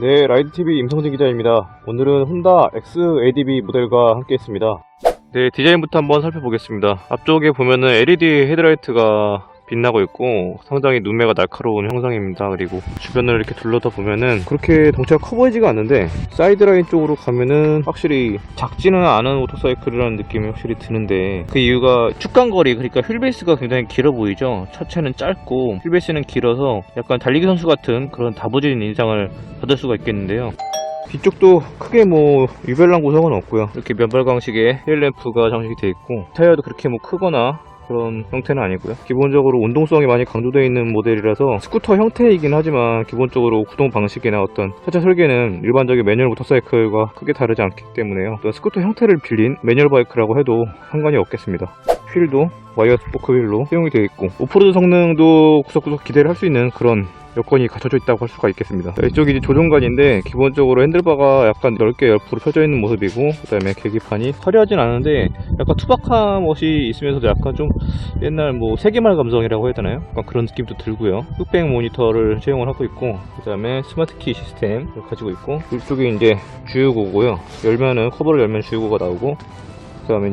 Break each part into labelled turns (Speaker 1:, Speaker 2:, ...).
Speaker 1: 네, 라이드TV 임성진 기자입니다. 오늘은 혼다 XADB 모델과 함께 했습니다. 네, 디자인부터 한번 살펴보겠습니다. 앞쪽에 보면은 LED 헤드라이트가 빛나고 있고 상당히 눈매가 날카로운 형상입니다. 그리고 주변을 이렇게 둘러다 보면은 그렇게 덩치가 커 보이지가 않는데 사이드라인 쪽으로 가면은 확실히 작지는 않은 오토사이클이라는 느낌이 확실히 드는데, 그 이유가 축간거리, 그러니까 휠베이스가 굉장히 길어 보이죠. 차체는 짧고 휠베이스는 길어서 약간 달리기 선수 같은 그런 다부진 인상을 받을 수가 있겠는데요. 뒤쪽도 크게 유별난 구성은 없고요. 이렇게 면발광식의 테일램프가 장식이 되어 있고, 타이어도 그렇게 크거나 그런 형태는 아니고요. 기본적으로 운동성이 많이 강조되어 있는 모델이라서 스쿠터 형태이긴 하지만 기본적으로 구동 방식이나 어떤 차체 설계는 일반적인 매뉴얼 모터사이클과 크게 다르지 않기 때문에요. 어떤 스쿠터 형태를 빌린 매뉴얼 바이크라고 해도 상관이 없겠습니다. 휠도 와이어 스포크 휠로 사용이 되어 있고, 오프로드 성능도 구석구석 기대를 할 수 있는 그런 여건이 갖춰져 있다고 할 수가 있겠습니다. 이쪽이 이제 조종관인데, 기본적으로 핸들바가 약간 넓게 옆으로 펴져 있는 모습이고, 그 다음에 계기판이 화려하진 않은데 약간 투박한 멋이 있으면서도 약간 좀 옛날 세기말 감성이라고 해야 되나요? 약간 그런 느낌도 들고요. 흑백 모니터를 사용을 하고 있고, 그 다음에 스마트키 시스템을 가지고 있고, 이쪽이 이제 주유구고요. 커버를 열면 주유구가 나오고, 그 다음에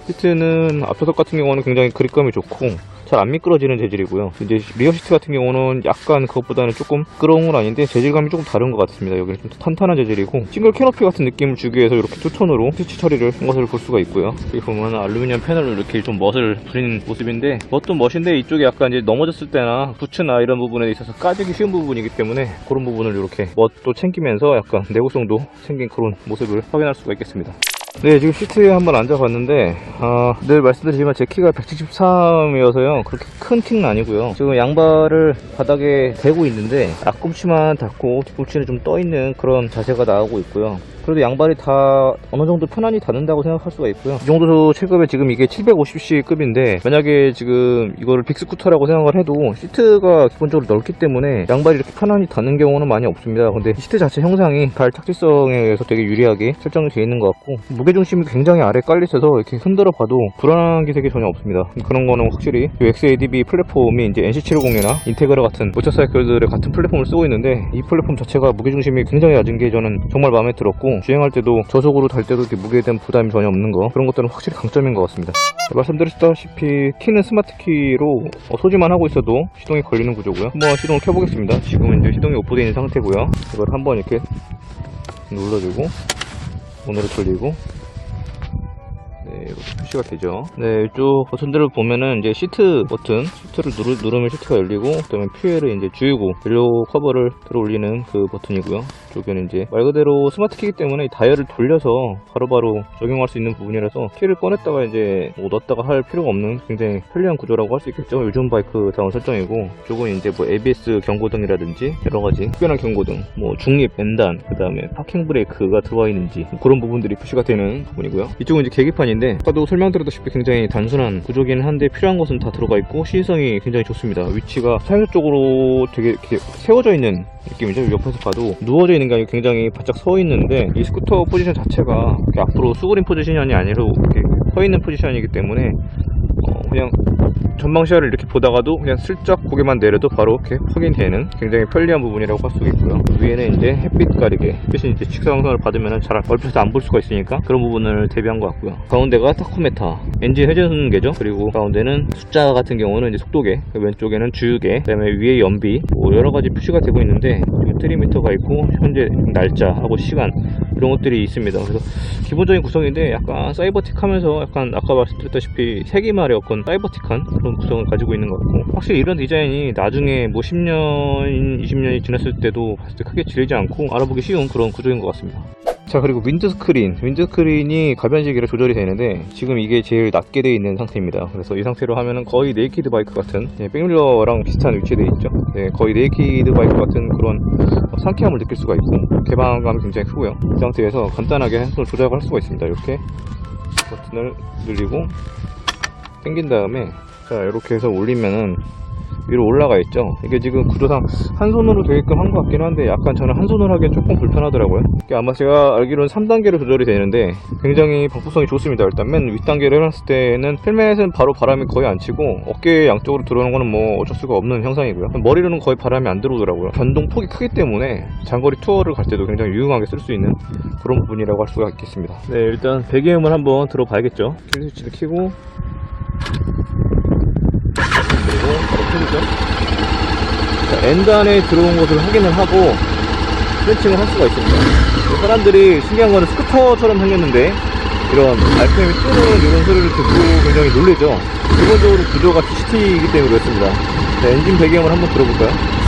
Speaker 1: 시트는 앞좌석 같은 경우는 굉장히 그립감이 좋고 잘 안 미끄러지는 재질이고요. 이제 리어 시트 같은 경우는 약간 그것보다는 조금 미끄러운 건 아닌데 재질감이 조금 다른 것 같습니다. 여기는 좀 탄탄한 재질이고, 싱글 캐노피 같은 느낌을 주기 위해서 이렇게 투톤으로 스티치 처리를 한 것을 볼 수가 있고요. 여기 보면 알루미늄 패널로 이렇게 좀 멋을 부리는 모습인데, 멋도 멋인데 이쪽에 약간 이제 넘어졌을 때나 부츠나 이런 부분에 있어서 까지기 쉬운 부분이기 때문에 그런 부분을 이렇게 멋도 챙기면서 약간 내구성도 챙긴 그런 모습을 확인할 수가 있겠습니다. 네, 지금 시트에 한번 앉아봤는데 늘 말씀드리지만 제 키가 173이어서요 그렇게 큰 키는 아니고요. 지금 양발을 바닥에 대고 있는데 앞꿈치만 닿고 뒤꿈치는 좀 떠있는 그런 자세가 나오고 있고요. 그래도 양발이 다 어느정도 편안히 닿는다고 생각할 수가 있고요. 이 정도 체급에 지금 이게 750cc 급인데, 만약에 지금 이거를 빅스쿠터라고 생각을 해도 시트가 기본적으로 넓기 때문에 양발이 이렇게 편안히 닿는 경우는 많이 없습니다. 근데 시트 자체 형상이 발 착지성에 의해서 되게 유리하게 설정이 되어 있는 것 같고, 무게중심이 굉장히 아래 깔려 있어서 이렇게 흔들어 봐도 불안한 기색이 전혀 없습니다. 그런 거는 확실히 XADB 플랫폼이 이제 NC750이나 인테그라 같은 모터사이클들의 같은 플랫폼을 쓰고 있는데, 이 플랫폼 자체가 무게중심이 굉장히 낮은 게 저는 정말 마음에 들었고, 주행할 때도 저속으로 달 때도 이렇게 무게에 대한 부담이 전혀 없는 거, 그런 것들은 확실히 강점인 것 같습니다. 말씀드렸다시피 키는 스마트키로 소지만 하고 있어도 시동이 걸리는 구조고요. 한번 시동을 켜보겠습니다. 지금은 이제 시동이 오프되어 있는 상태고요. 이걸 한번 이렇게 눌러주고 문으로 돌리고, 네, 이렇게 표시가 되죠. 네, 이쪽 버튼들을 보면은 이제 시트 버튼, 시트를 누르면 시트가 열리고, 그 다음에 퓨엘을 이제 주유구, 연료 커버를 들어 올리는 그 버튼이고요. 이쪽에는 이제 말 그대로 스마트키이기 때문에 다이얼을 돌려서 바로바로 적용할 수 있는 부분이라서 키를 꺼냈다가 이제 넣었다가 할 필요가 없는 굉장히 편리한 구조라고 할 수 있겠죠. 요즘 바이크다운 설정이고, 이쪽은 이제 ABS 경고등이라든지 여러가지 특별한 경고등, 중립, 엔단, 그 다음에 파킹 브레이크가 들어와 있는지 그런 부분들이 표시가 되는 부분이고요. 이쪽은 이제 계기판인데, 아까도 설명드렸다시피 굉장히 단순한 구조기는 한데 필요한 것은 다 들어가 있고 시인성이 굉장히 좋습니다. 위치가 사용자 쪽으로 되게 이렇게 세워져 있는 느낌이죠. 옆에서 봐도 누워져 있는 게 아니고 굉장히 바짝 서 있는데, 이 스쿠터 포지션 자체가 이렇게 앞으로 수그린 포지션이 아니라 이렇게 서 있는 포지션이기 때문에 그냥 전방 시야를 이렇게 보다가도 그냥 슬쩍 고개만 내려도 바로 이렇게 확인되는 굉장히 편리한 부분이라고 할 수가 있고요. 위에는 이제 햇빛 가리개, 햇빛이 이제 직사광선을 받으면 잘 얼핏 안 볼 수가 있으니까 그런 부분을 대비한 것 같고요. 가운데가 타코메타, 엔진 회전계죠. 그리고 가운데는 숫자 같은 경우는 이제 속도계, 왼쪽에는 주유계, 그 다음에 위에 연비, 여러가지 표시가 되고 있는데, 지금 트리미터가 있고 현재 날짜하고 시간, 이런 것들이 있습니다. 그래서 기본적인 구성인데 약간 사이버틱하면서 약간 아까 말씀드렸다시피 세기말의 어떤 사이버틱한 그런 구성을 가지고 있는 것 같고, 확실히 이런 디자인이 나중에 10년, 20년이 지났을 때도 봤을 때 크게 지르지 않고 알아보기 쉬운 그런 구조인 것 같습니다. 자, 그리고 윈드스크린이 가변식이라 조절이 되는데, 지금 이게 제일 낮게 되어 있는 상태입니다. 그래서 이 상태로 하면은 거의 네이키드 바이크 같은, 백밀러랑 비슷한 위치에 되어 있죠. 네, 거의 네이키드 바이크 같은 그런 상쾌함을 느낄 수가 있고 개방감이 굉장히 크고요. 이 상태에서 간단하게 핸드폰을 조작할 수가 있습니다. 이렇게 버튼을 누르고 당긴 다음에, 자, 이렇게 해서 올리면은 위로 올라가 있죠. 이게 지금 구조상 한 손으로 되게끔 한 것 같긴 한데 약간 저는 한 손으로 하기엔 조금 불편하더라고요. 이게 아마 제가 알기로는 3단계로 조절이 되는데 굉장히 방폭성이 좋습니다. 일단 맨 윗단계를 해놨을 때는 헬멧은 바로 바람이 거의 안 치고 어깨 양쪽으로 들어오는 거는 뭐 어쩔 수가 없는 형상이고요. 머리로는 거의 바람이 안 들어오더라고요. 변동 폭이 크기 때문에 장거리 투어를 갈 때도 굉장히 유용하게 쓸 수 있는 그런 부분이라고 할 수가 있겠습니다. 네, 일단 배기음을 한번 들어봐야겠죠. 킬 스위치를 켜고 그리고 바로 켜주죠. 자, N단에 들어온 것을 확인을 하고 프렌칭을 할 수가 있습니다. 사람들이 신기한 거는 스쿠터처럼 생겼는데 이런 RPM이 뜨는 이런 소리를 듣고 굉장히 놀라죠. 기본적으로 구조가 DCT이기 때문에 그렇습니다. 자, 엔진 배기음을 한번 들어볼까요?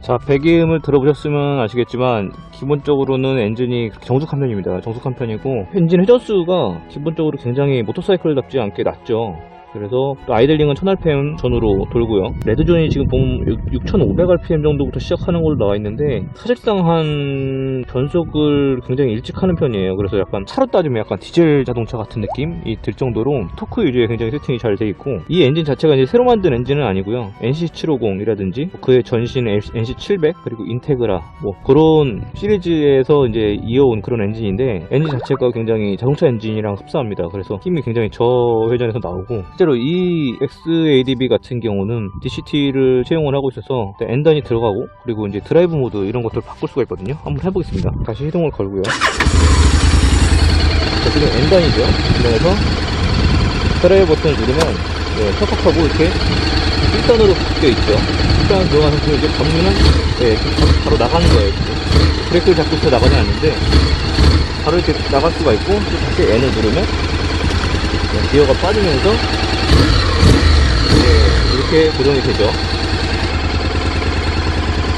Speaker 1: 자, 배기음을 들어보셨으면 아시겠지만 기본적으로는 엔진이 정숙한 편입니다. 정숙한 편이고 엔진 회전수가 기본적으로 굉장히 모터사이클답지 않게 낮죠. 그래서 아이들링은 1000rpm 전후로 돌고요. 레드존이 지금 보면 6500rpm 정도부터 시작하는 걸로 나와 있는데 사실상 한 변속을 굉장히 일찍 하는 편이에요. 그래서 약간 차로 따지면 약간 디젤 자동차 같은 느낌이 들 정도로 토크 유지에 굉장히 세팅이 잘 돼 있고, 이 엔진 자체가 이제 새로 만든 엔진은 아니고요. NC750이라든지 그의 전신 NC700 그리고 인테그라 뭐 그런 시리즈에서 이제 이어온 그런 엔진인데, 엔진 자체가 굉장히 자동차 엔진이랑 흡사합니다. 그래서 힘이 굉장히 저회전에서 나오고, 실제로 이 XADB 같은 경우는 DCT를 채용을 하고 있어서 N단이 들어가고, 그리고 이제 드라이브 모드 이런 것들을 바꿀 수가 있거든요. 한번 해보겠습니다. 다시 시동을 걸고요. 자, 지금 N단이죠. 그래서 드라이브 버튼을 누르면 척척하고 이렇게 1단으로 바뀌어 있죠. 1단 들어간 상태로 이제 잡으면 바로 나가는 거예요. 지금 브레이크를 잡고 있어 나가지 않는데 바로 이렇게 나갈 수가 있고, 또 다시 N을 누르면 기어가 빠지면서 이렇게 고정이 되죠.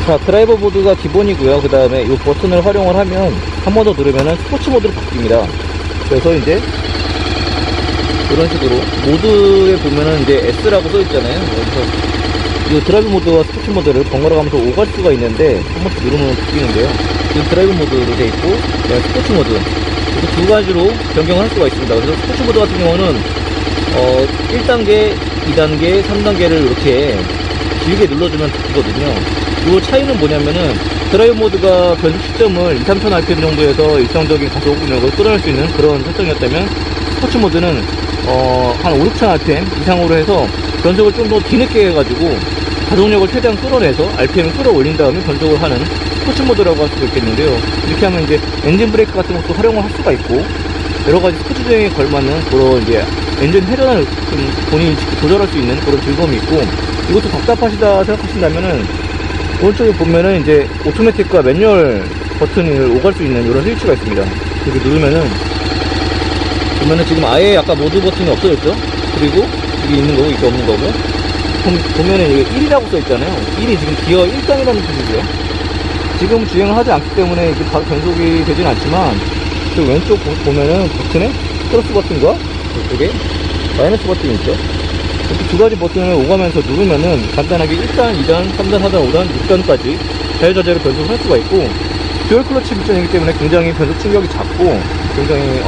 Speaker 1: 자, 드라이버 모드가 기본이고요. 그 다음에 이 버튼을 활용을 하면 한 번 더 누르면 스포츠 모드로 바뀝니다. 그래서 이제 이런 식으로 모드에 보면은 이제 S라고 써 있잖아요. 그래서 이 드라이브 모드와 스포츠 모드를 번갈아 가면서 오갈 수가 있는데 한 번씩 누르면 바뀌는데요. 지금 드라이브 모드로 되어 있고 스포츠 모드, 이렇게 두 가지로 변경을 할 수가 있습니다. 그래서 스포츠 모드 같은 경우는 1단계, 2단계, 3단계를 이렇게 길게 눌러주면 바뀌거든요. 이 차이는 뭐냐면은 드라이브 모드가 변속 시점을 2-3천 rpm 정도에서 일정적인 가속 운영을 끌어낼 수 있는 그런 설정이었다면, 스포츠 모드는 한 5-6천 rpm 이상으로 해서 변속을 좀 더 뒤늦게 해가지고 가속력을 최대한 끌어내서 RPM을 끌어올린 다음에 변속을 하는 스포츠 모드라고 할 수도 있겠는데요. 이렇게 하면 이제 엔진 브레이크 같은 것도 활용을 할 수가 있고, 여러가지 스포츠 주행에 걸맞는 그런 이제 엔진 회전을 좀 본인이 직접 조절할 수 있는 그런 즐거움이 있고, 이것도 답답하시다 생각하신다면은 오른쪽에 보면은 이제 오토매틱과 매뉴얼 버튼을 오갈 수 있는 이런 스위치가 있습니다. 이렇게 누르면은 보면은 지금 아예 아까 모드 버튼이 없어졌죠? 그리고 이게 있는 거고 이게 없는 거고, 보면은 이게 1이라고 써 있잖아요. 1이 지금 기어 1단이라는 뜻이고요. 지금 주행을 하지 않기 때문에 이게 바로 변속이 되진 않지만, 그 왼쪽 보면은 버튼에 플러스 버튼과 이쪽에 마이너스 버튼이 있죠. 이렇게 두 가지 버튼을 오가면서 누르면은 간단하게 1단, 2단, 3단, 4단, 5단, 6단까지 자유자재로 변속을 할 수가 있고, 듀얼 클러치 미션이기 때문에 굉장히 변속 충격이 작고 굉장히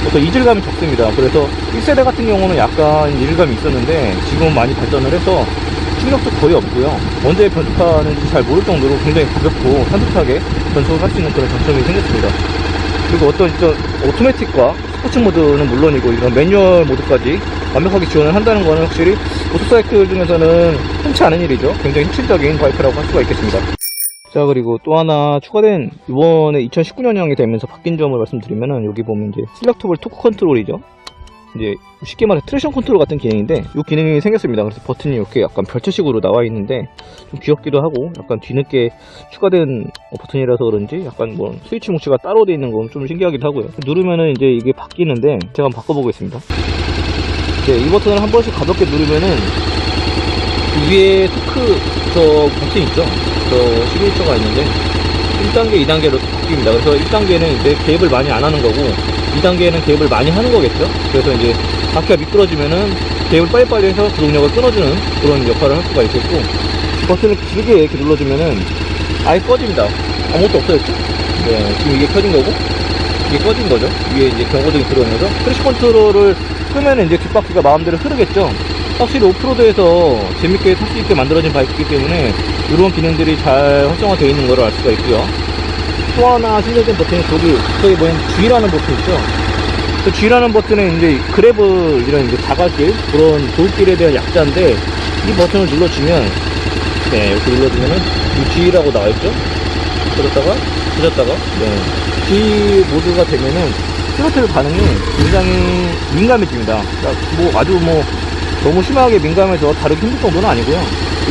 Speaker 1: 어떤 이질감이 적습니다. 그래서 1세대 같은 경우는 약간 이질감이 있었는데 지금은 많이 발전을 해서 충격도 거의 없고요. 언제 변속하는지 잘 모를 정도로 굉장히 가볍고 산뜻하게 변속을 할 수 있는 그런 장점이 생겼습니다. 그리고 어떤 오토매틱과 스포츠 모드는 물론이고 이런 매뉴얼 모드까지 완벽하게 지원을 한다는 것은 확실히 모터사이클 중에서는 흔치 않은 일이죠. 굉장히 혁신적인 바이크라고 할 수가 있겠습니다. 자, 그리고 또 하나 추가된, 이번에 2019년형이 되면서 바뀐 점을 말씀드리면은, 여기 보면 이제 셀렉터블 토크 컨트롤이죠. 이제 쉽게 말해 트랙션 컨트롤 같은 기능인데, 이 기능이 생겼습니다. 그래서 버튼이 이렇게 약간 별채식으로 나와 있는데 좀 귀엽기도 하고, 약간 뒤늦게 추가된 버튼이라서 그런지 약간 뭐 스위치 뭉치가 따로 되어 있는 건 좀 신기하기도 하고요. 누르면은 이제 이게 바뀌는데 제가 한번 바꿔보겠습니다. 네, 이 버튼을 한 번씩 가볍게 누르면은 위에 토크 저 버튼 있죠? 그래서 시그니처가 있는데 1단계, 2단계로 바뀝니다. 그래서 1단계는 이제 개입을 많이 안 하는 거고 2단계는 개입을 많이 하는 거겠죠. 그래서 이제 바퀴가 미끄러지면은 개입을 빨리빨리 해서 구동력을 끊어주는 그런 역할을 할 수가 있겠고, 버튼을 길게 이렇게 눌러주면은 아예 꺼집니다. 아무것도 없어졌죠? 네, 지금 이게 켜진 거고 이게 꺼진 거죠. 위에 이제 경고등이 들어오면서 트랙션 컨트롤을 끄면 이제 뒷바퀴가 마음대로 흐르겠죠. 확실히 오프로드에서 재밌게 탈 수 있게 만들어진 바이크이기 때문에 이런 기능들이 잘 활성화되어 있는 걸 알 수가 있고요. 또 하나 신경된 버튼이 저기 뭐냐면 G라는 버튼 있죠. 그 G라는 버튼은 이제 그래블 이런 이제 자갈길 그런 돌길에 대한 약자인데, 이 버튼을 눌러주면, 네, 이렇게 눌러주면은 이 G라고 나와있죠. 그랬다가 부셨다가, 네, G 모드가 되면은 스로틀 반응이 굉장히 민감해집니다. 뭐 아주 뭐 너무 심하게 민감해서 다루기 힘들 정도는 아니고요.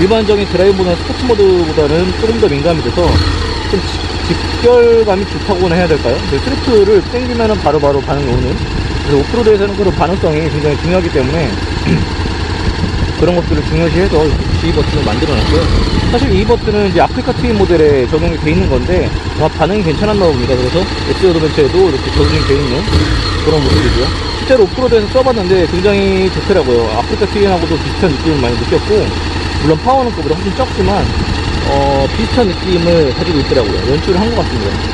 Speaker 1: 일반적인 드라이브나 스포츠 모드보다는 조금 더 민감해져서 좀 직결감이 좋다고는 해야 될까요? 스로틀을 땡기면은 바로바로 반응이 오는, 그래서 오프로드에서는 그런 반응성이 굉장히 중요하기 때문에 그런 것들을 중요시해서 G 버튼을 만들어 놨고요. 사실 이 버튼은 이제 아프리카 트윈 모델에 적용이 되어 있는 건데 반응이 괜찮았나 봅니다. 그래서 엑스 어드벤처에도 이렇게 적용이 되어 있는 그런 모델이고요. 실제로 오프로드에서 써봤는데 굉장히 좋더라고요. 아프리카 TV하고도 비슷한 느낌을 많이 느꼈고, 물론 파워는 그보다 훨씬 적지만 비슷한 느낌을 가지고 있더라고요. 연출을 한 것 같습니다.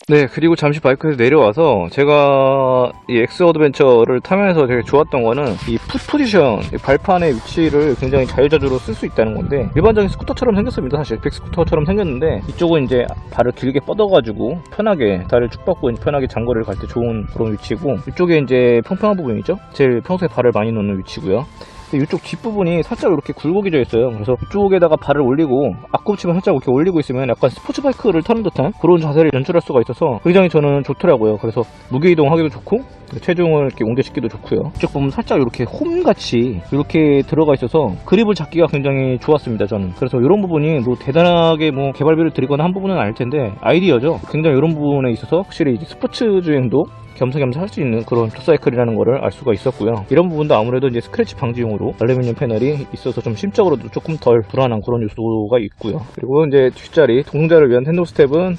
Speaker 1: 네, 그리고 잠시 바이크에서 내려와서 제가 이 엑스 어드벤처를 타면서 되게 좋았던 거는 이 풋 포지션, 발판의 위치를 굉장히 자유자재로 쓸 수 있다는 건데, 일반적인 스쿠터처럼 생겼습니다. 사실 빅스쿠터처럼 생겼는데, 이쪽은 이제 발을 길게 뻗어가지고 편하게 다리를 쭉 뻗고 편하게 장거리를 갈 때 좋은 그런 위치고, 이쪽에 이제 평평한 부분이죠. 제일 평소에 발을 많이 놓는 위치고요. 이쪽 뒷부분이 살짝 이렇게 굴곡이져 있어요. 그래서 이쪽에다가 발을 올리고 앞꿈치만 살짝 이렇게 올리고 있으면 약간 스포츠 바이크를 타는 듯한 그런 자세를 연출할 수가 있어서 굉장히 저는 좋더라고요. 그래서 무게 이동하기도 좋고 체중을 이렇게 옮겨싣기도 좋고요. 이쪽 보면 살짝 이렇게 홈같이 이렇게 들어가 있어서 그립을 잡기가 굉장히 좋았습니다, 저는. 그래서 이런 부분이 뭐 대단하게 뭐 개발비를 들이거나 한 부분은 아닐 텐데 아이디어죠. 굉장히 이런 부분에 있어서 확실히 스포츠 주행도 겸사겸사 할 수 있는 그런 투사이클이라는 거를 알 수가 있었고요. 이런 부분도 아무래도 이제 스크래치 방지용으로 알루미늄 패널이 있어서 좀 심적으로도 조금 덜 불안한 그런 요소가 있고요. 그리고 이제 뒷자리 동승자를 위한 핸들 스텝은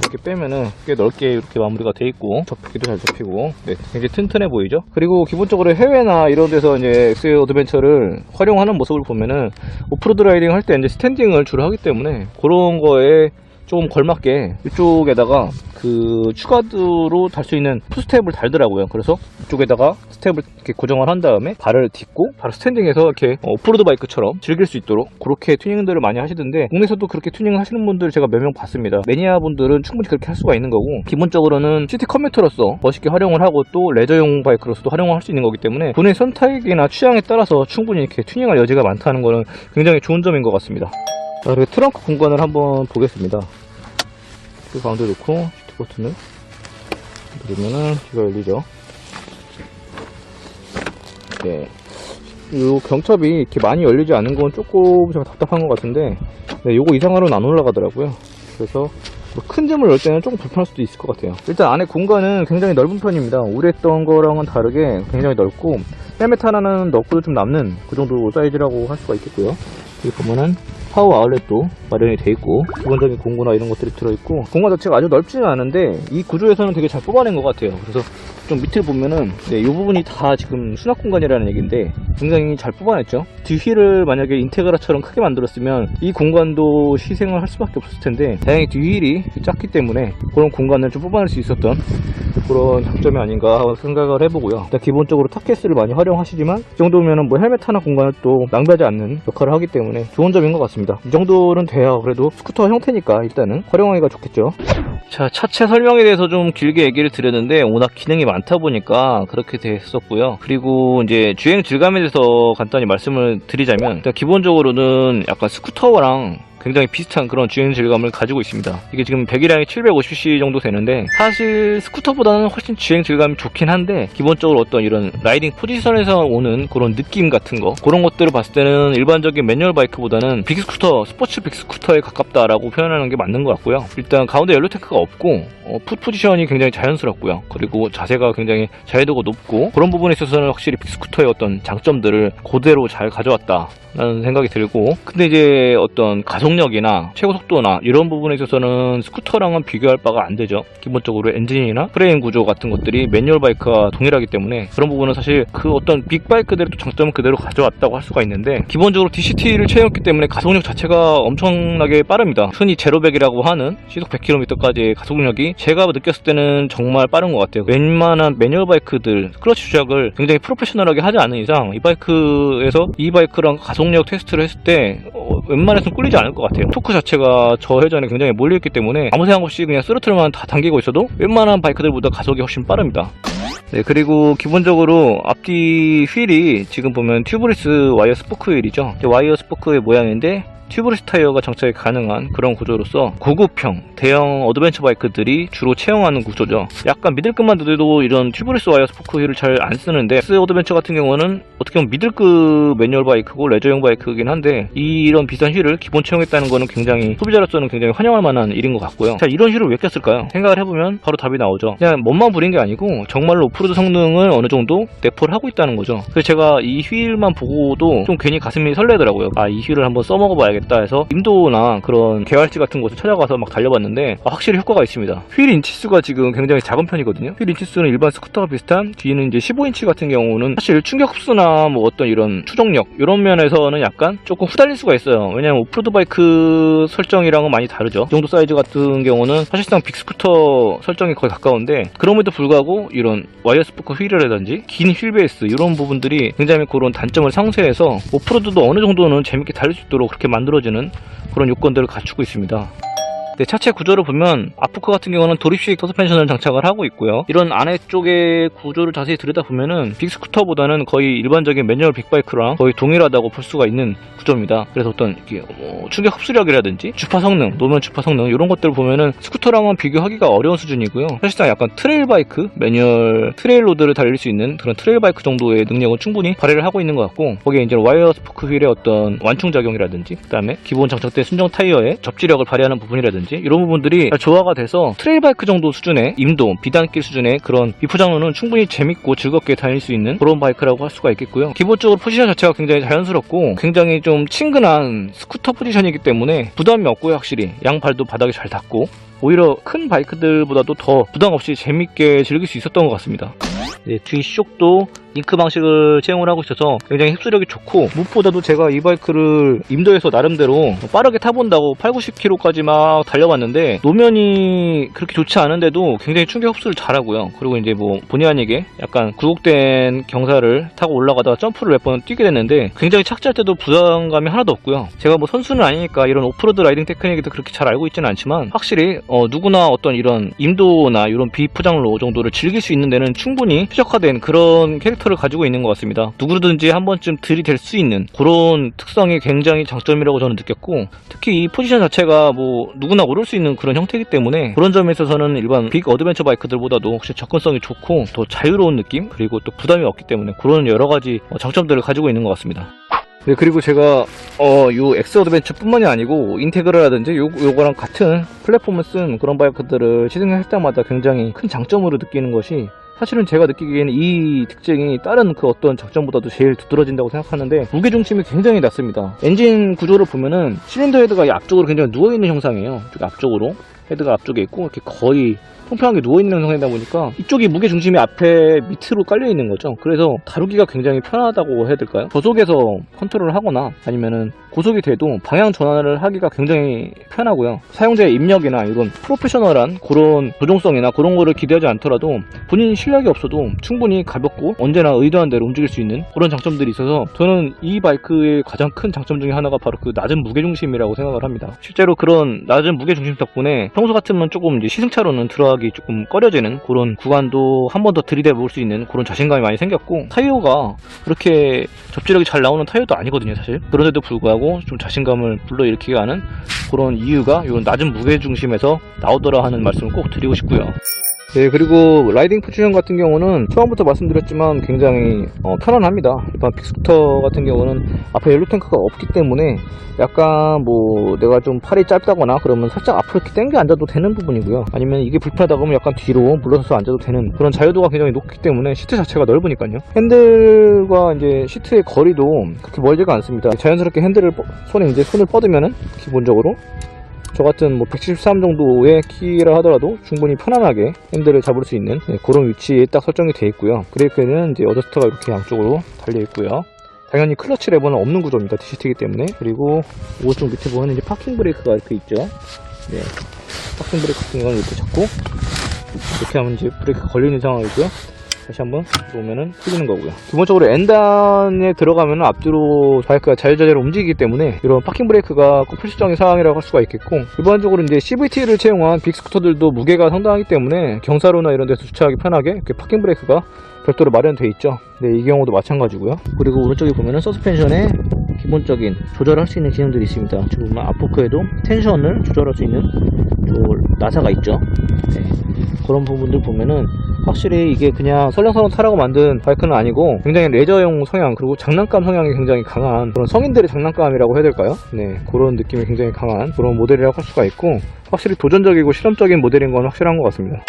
Speaker 1: 이렇게 빼면은 꽤 넓게 이렇게 마무리가 돼 있고 접히기도 잘 접히고, 네, 굉장히 튼튼해 보이죠. 그리고 기본적으로 해외나 이런 데서 이제 엑스 어드벤처를 활용하는 모습을 보면은 오프로드 라이딩 할 때 이제 스탠딩을 주로 하기 때문에 그런 거에 조금 걸맞게 이쪽에다가 그 추가로 달 수 있는 풋스텝을 달더라고요. 그래서 이쪽에다가 스텝을 이렇게 고정을 한 다음에 발을 딛고 바로 스탠딩해서 이렇게 오프로드 바이크처럼 즐길 수 있도록 그렇게 튜닝들을 많이 하시던데, 국내에서도 그렇게 튜닝을 하시는 분들 제가 몇 명 봤습니다. 매니아 분들은 충분히 그렇게 할 수가 있는 거고, 기본적으로는 시티 커뮤터로서 멋있게 활용을 하고 또 레저용 바이크로서도 활용을 할 수 있는 거기 때문에 본인의 선택이나 취향에 따라서 충분히 이렇게 튜닝할 여지가 많다는 거는 굉장히 좋은 점인 것 같습니다. 자, 그리고 트렁크 공간을 한번 보겠습니다. 그 가운데 놓고 시트 버튼을 누르면은 귀가 열리죠. 네, 요 경첩이 이렇게 많이 열리지 않은 건 조금 제가 답답한 것 같은데, 네, 요거 이상으로는 안 올라가더라고요. 그래서 뭐 큰 짐을 열 때는 조금 불편할 수도 있을 것 같아요. 일단 안에 공간은 굉장히 넓은 편입니다. 오래 했던 거랑은 다르게 굉장히 넓고, 헬멧 하나는 넣고도 좀 남는 그 정도 사이즈라고 할 수가 있겠고요. 여기 보면은 파워 아울렛도 마련이 되어 있고, 기본적인 공구나 이런 것들이 들어있고, 공간 자체가 아주 넓지는 않은데 이 구조에서는 되게 잘 뽑아낸 것 같아요. 그래서 좀 밑을 보면은, 네, 이 부분이 다 지금 수납 공간이라는 얘기인데 굉장히 잘 뽑아냈죠. 뒷휠을 만약에 인테그라처럼 크게 만들었으면 이 공간도 희생을 할 수밖에 없었을 텐데, 다행히 뒷휠이 작기 때문에 그런 공간을 좀 뽑아낼 수 있었던 그런 장점이 아닌가 생각을 해보고요. 일단 기본적으로 타켓을 많이 활용하시지만 이 정도면은 뭐 헬멧 하나 공간을 또 낭비하지 않는 역할을 하기 때문에 좋은 점인 것 같습니다. 이 정도는 돼야 그래도 스쿠터 형태니까 일단은 활용하기가 좋겠죠. 자, 차체 설명에 대해서 좀 길게 얘기를 드렸는데 워낙 기능이 많다 보니까 그렇게 됐었고요. 그리고 이제 주행 질감에 대해서 간단히 말씀을 드리자면, 일단 기본적으로는 약간 스쿠터랑 굉장히 비슷한 그런 주행 질감을 가지고 있습니다. 이게 지금 배기량이 750cc 정도 되는데 사실 스쿠터보다는 훨씬 주행 질감이 좋긴 한데, 기본적으로 어떤 이런 라이딩 포지션에서 오는 그런 느낌 같은 거, 그런 것들을 봤을 때는 일반적인 매뉴얼 바이크보다는 빅스쿠터, 스포츠 빅스쿠터에 가깝다라고 표현하는 게 맞는 것 같고요. 일단 가운데 연료 탱크가 없고 풋 포지션이 굉장히 자연스럽고요. 그리고 자세가 굉장히 자유도가 높고, 그런 부분에 있어서는 확실히 빅스쿠터의 어떤 장점들을 그대로 잘 가져왔다 라는 생각이 들고, 근데 이제 어떤 가속 가속력이나 최고 속도나 이런 부분에 있어서는 스쿠터랑은 비교할 바가 안 되죠. 기본적으로 엔진이나 프레임 구조 같은 것들이 매뉴얼 바이크와 동일하기 때문에 그런 부분은 사실 그 어떤 빅바이크들의 또 장점은 그대로 가져왔다고 할 수가 있는데, 기본적으로 DCT를 채웠기 때문에 가속력 자체가 엄청나게 빠릅니다. 흔히 제로백이라고 하는 시속 100km까지의 가속력이 제가 느꼈을 때는 정말 빠른 것 같아요. 웬만한 매뉴얼 바이크들 클러치 조작을 굉장히 프로페셔널하게 하지 않은 이상 이 바이크에서 이 바이크랑 가속력 테스트를 했을 때 웬만해서는 꿀리지 않을 것 같아요. 토크 자체가 저 회전에 굉장히 몰려있기 때문에 아무 생각 없이 그냥 스로틀만 다 당기고 있어도 웬만한 바이크들보다 가속이 훨씬 빠릅니다. 네, 그리고 기본적으로 앞뒤 휠이 지금 보면 튜브리스 와이어 스포크 휠이죠. 와이어 스포크의 모양인데 튜브리스 타이어가 장착이 가능한 그런 구조로서 고급형 대형 어드벤처 바이크들이 주로 채용하는 구조죠. 약간 미들급만 들도 이런 튜브리스 와이어 스포크 휠을 잘 안 쓰는데, X 어드벤처 같은 경우는 어떻게 보면 미들급 매뉴얼 바이크고 레저용 바이크이긴 한데 이런 비싼 휠을 기본 채용했다는 거는 굉장히 소비자로서는 굉장히 환영할 만한 일인 것 같고요. 자, 이런 휠을 왜 꼈을까요? 생각을 해보면 바로 답이 나오죠. 그냥 멋만 부린 게 아니고 정말로 오프로드 성능을 어느 정도 내포를 하고 있다는 거죠. 그래서 제가 이 휠만 보고도 좀 괜히 가슴이 설레더라고요. 아, 이 휠을 한번 써먹어봐야겠다 해서 인도나 그런 개활지 같은 곳을 찾아가서 막 달려봤는데 확실히 효과가 있습니다. 휠 인치수가 지금 굉장히 작은 편이거든요. 휠 인치수는 일반 스쿠터와 비슷한, 뒤는 이제 15인치 같은 경우는 사실 충격 흡수나 뭐 어떤 이런 추정력 이런 면에서는 약간 조금 후달릴 수가 있어요. 왜냐면 오프로드 바이크 설정이랑은 많이 다르죠. 이 정도 사이즈 같은 경우는 사실상 빅스쿠터 설정이 거의 가까운데, 그럼에도 불구하고 이런 와이어 스포크 휠이라든지 긴 휠 베이스 이런 부분들이 굉장히 그런 단점을 상쇄해서 오프로드도 어느 정도는 재밌게 달릴 수 있도록 그렇게 만들어지는 그런 요건들을 갖추고 있습니다. 네, 차체 구조를 보면 아프코 같은 경우는 도립식 서스펜션을 장착을 하고 있고요. 이런 안에 쪽의 구조를 자세히 들여다보면은 빅스쿠터보다는 거의 일반적인 매뉴얼 빅바이크랑 거의 동일하다고 볼 수가 있는 구조입니다. 그래서 어떤 이게 충격 흡수력이라든지 주파 성능, 노면 주파 성능 이런 것들을 보면은 스쿠터랑은 비교하기가 어려운 수준이고요. 사실상 약간 트레일 바이크, 매뉴얼 트레일 로드를 달릴 수 있는 그런 트레일 바이크 정도의 능력은 충분히 발휘를 하고 있는 것 같고, 거기에 이제 와이어 스포크 휠의 어떤 완충 작용이라든지 그다음에 기본 장착된 순정 타이어의 접지력을 발휘하는 부분이라든지 이런 부분들이 잘 조화가 돼서 트레일 바이크 정도 수준의 임도, 비단길 수준의 그런 비포장로는 충분히 재밌고 즐겁게 다닐 수 있는 그런 바이크라고 할 수가 있겠고요. 기본적으로 포지션 자체가 굉장히 자연스럽고 굉장히 좀 친근한 스쿠터 포지션이기 때문에 부담이 없고요. 확실히 양발도 바닥에 잘 닿고 오히려 큰 바이크들보다도 더 부담 없이 재밌게 즐길 수 있었던 것 같습니다. 네, 뒤쪽도 링크 방식을 채용을 하고 있어서 굉장히 흡수력이 좋고, 무엇보다도 제가 이 바이크를 임도에서 나름대로 빠르게 타본다고 80-90km까지 막 달려봤는데 노면이 그렇게 좋지 않은데도 굉장히 충격 흡수를 잘하고요. 그리고 이제 뭐 본의 아니게 약간 굴곡된 경사를 타고 올라가다가 점프를 몇 번 뛰게 됐는데 굉장히 착지할 때도 부담감이 하나도 없고요. 제가 뭐 선수는 아니니까 이런 오프로드 라이딩 테크닉도 그렇게 잘 알고 있지는 않지만 확실히 누구나 어떤 이런 임도나 이런 비포장로 정도를 즐길 수 있는 데는 충분히 최적화된 그런 캐릭터를 가지고 있는 것 같습니다. 누구든지 한 번쯤 들이댈 수 있는 그런 특성이 굉장히 장점이라고 저는 느꼈고, 특히 이 포지션 자체가 뭐 누구나 오를 수 있는 그런 형태이기 때문에 그런 점에 있어서는 일반 빅 어드벤처 바이크들보다도 혹시 접근성이 좋고 더 자유로운 느낌, 그리고 또 부담이 없기 때문에 그런 여러가지 장점들을 가지고 있는 것 같습니다. 네, 그리고 제가 요 X 어드벤처 뿐만이 아니고 인테그라라든지 요거랑 같은 플랫폼을 쓴 그런 바이크들을 시승할 때마다 굉장히 큰 장점으로 느끼는 것이, 사실은 제가 느끼기에는 이 특징이 다른 그 어떤 장점보다도 제일 두드러진다고 생각하는데, 무게중심이 굉장히 낮습니다. 엔진 구조를 보면은 실린더 헤드가 앞쪽으로 굉장히 누워있는 형상이에요. 앞쪽으로 헤드가 앞쪽에 있고 이렇게 거의 평평하게 누워있는 형상이다 보니까 이쪽이 무게중심이 앞에 밑으로 깔려있는 거죠. 그래서 다루기가 굉장히 편하다고 해야 될까요? 저속에서 컨트롤을 하거나 아니면은 고속이 돼도 방향 전환을 하기가 굉장히 편하고요. 사용자의 입력이나 이런 프로페셔널한 그런 조종성이나 그런 거를 기대하지 않더라도 본인 실력이 없어도 충분히 가볍고 언제나 의도한 대로 움직일 수 있는 그런 장점들이 있어서 저는 이 바이크의 가장 큰 장점 중에 하나가 바로 그 낮은 무게중심이라고 생각을 합니다. 실제로 그런 낮은 무게중심 덕분에 평소 같으면 조금 이제 시승차로는 들어가기 조금 꺼려지는 그런 구간도 한 번 더 들이대 볼 수 있는 그런 자신감이 많이 생겼고, 타이어가 그렇게 접지력이 잘 나오는 타이어도 아니거든요 사실. 그런데도 불구하고 좀 자신감을 불러일으키게 하는 그런 이유가 이런 낮은 무게중심에서 나오더라 하는 말씀을 꼭 드리고 싶고요. 네, 그리고 라이딩 포지션 같은 경우는 처음부터 말씀드렸지만 굉장히 편안합니다. 일반 빅스쿠터 같은 경우는 앞에 옐로 탱크가 없기 때문에 약간 뭐 내가 좀 팔이 짧다거나 그러면 살짝 앞으로 이렇게 당겨 앉아도 되는 부분이고요. 아니면 이게 불편하다 그러면 약간 뒤로 물러서서 앉아도 되는 그런 자유도가 굉장히 높기 때문에 시트 자체가 넓으니까요. 핸들과 이제 시트의 거리도 그렇게 멀지가 않습니다. 자연스럽게 핸들을 손을 뻗으면은 기본적으로 저 같은 뭐 173 정도의 키라 하더라도 충분히 편안하게 핸들을 잡을 수 있는 그런 위치에 딱 설정이 되어 있고요. 브레이크는 이제 어저스트가 이렇게 양쪽으로 달려 있고요. 당연히 클러치 레버는 없는 구조입니다. DCT이기 때문에. 그리고 오른쪽 밑에 보면 이제 파킹 브레이크가 이렇게 있죠. 네, 파킹 브레이크 같은 건 이렇게 잡고 이렇게 하면 이제 브레이크가 걸리는 상황이고요. 다시 한번 들어오면은 풀리는 거고요. 기본적으로 N단에 들어가면 앞뒤로 바이크가 자유자재로 움직이기 때문에 이런 파킹 브레이크가 꼭 필수적인 사항이라고 할 수가 있겠고, 일반적으로 이제 CVT를 채용한 빅스쿠터들도 무게가 상당하기 때문에 경사로나 이런 데서 주차하기 편하게 이렇게 파킹 브레이크가 별도로 마련되어 있죠. 네, 이 경우도 마찬가지고요. 그리고 오른쪽에 보면은 서스펜션에 기본적인 조절할 수 있는 기능들이 있습니다. 지금 보면 앞포크에도 텐션을 조절할 수 있는 나사가 있죠. 네, 그런 부분들 보면은 확실히 이게 그냥 설렁설렁 타라고 만든 바이크는 아니고 굉장히 레저용 성향, 그리고 장난감 성향이 굉장히 강한 그런 성인들의 장난감이라고 해야 될까요? 네, 그런 느낌이 굉장히 강한 그런 모델이라고 할 수가 있고, 확실히 도전적이고 실험적인 모델인 건 확실한 것 같습니다.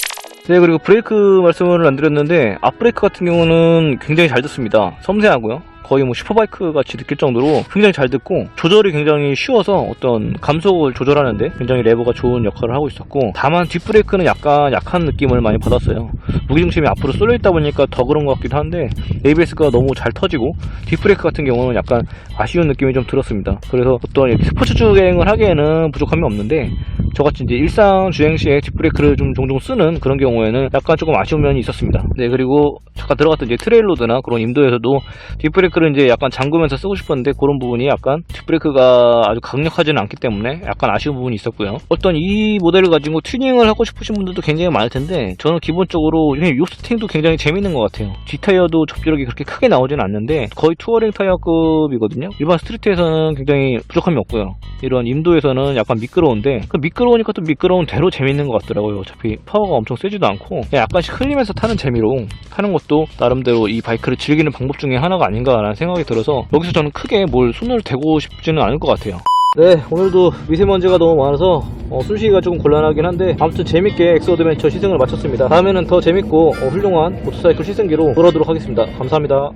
Speaker 1: 네, 그리고 브레이크 말씀을 안 드렸는데 앞브레이크 같은 경우는 굉장히 잘 듣습니다. 섬세하고요. 거의 뭐 슈퍼바이크 같이 느낄 정도로 굉장히 잘 듣고, 조절이 굉장히 쉬워서 어떤 감속을 조절하는데 굉장히 레버가 좋은 역할을 하고 있었고, 다만 뒷브레이크는 약간 약한 느낌을 많이 받았어요. 무게중심이 앞으로 쏠려 있다 보니까 더 그런 것 같기도 한데 ABS가 너무 잘 터지고 뒷브레이크 같은 경우는 약간 아쉬운 느낌이 좀 들었습니다. 그래서 어떤 스포츠 주행을 하기에는 부족함이 없는데, 저같이 이제 일상 주행 시에 뒷브레이크를 좀 종종 쓰는 그런 경우에는 약간 조금 아쉬운 면이 있었습니다. 네, 그리고 잠깐 들어갔던 이제 트레일로드나 그런 임도에서도 뒷브레이크를 이제 약간 잠그면서 쓰고 싶었는데 그런 부분이 약간 뒷브레이크가 아주 강력하지는 않기 때문에 약간 아쉬운 부분이 있었고요. 어떤 이 모델을 가지고 튜닝을 하고 싶으신 분들도 굉장히 많을 텐데, 저는 기본적으로 요스팅도 굉장히 재밌는 것 같아요. 뒷타이어도 접지력이 그렇게 크게 나오진 않는데 거의 투어링 타이어급이거든요. 일반 스트리트에서는 굉장히 부족함이 없고요. 이런 임도에서는 약간 미끄러운데, 그 미끄러우니까 또 미끄러운 대로 재밌는 것 같더라고요. 어차피 파워가 엄청 세지도 않고 그냥 약간씩 흘리면서 타는 재미로 타는 것도 나름대로 이 바이크를 즐기는 방법 중에 하나가 아닌가라는 생각이 들어서 여기서 저는 크게 뭘 손을 대고 싶지는 않을 것 같아요. 네, 오늘도 미세먼지가 너무 많아서 숨쉬기가 조금 곤란하긴 한데 아무튼 재밌게 엑소 어드벤처 시승을 마쳤습니다. 다음에는 더 재밌고 훌륭한 모터사이클 시승기로 돌아오도록 하겠습니다. 감사합니다.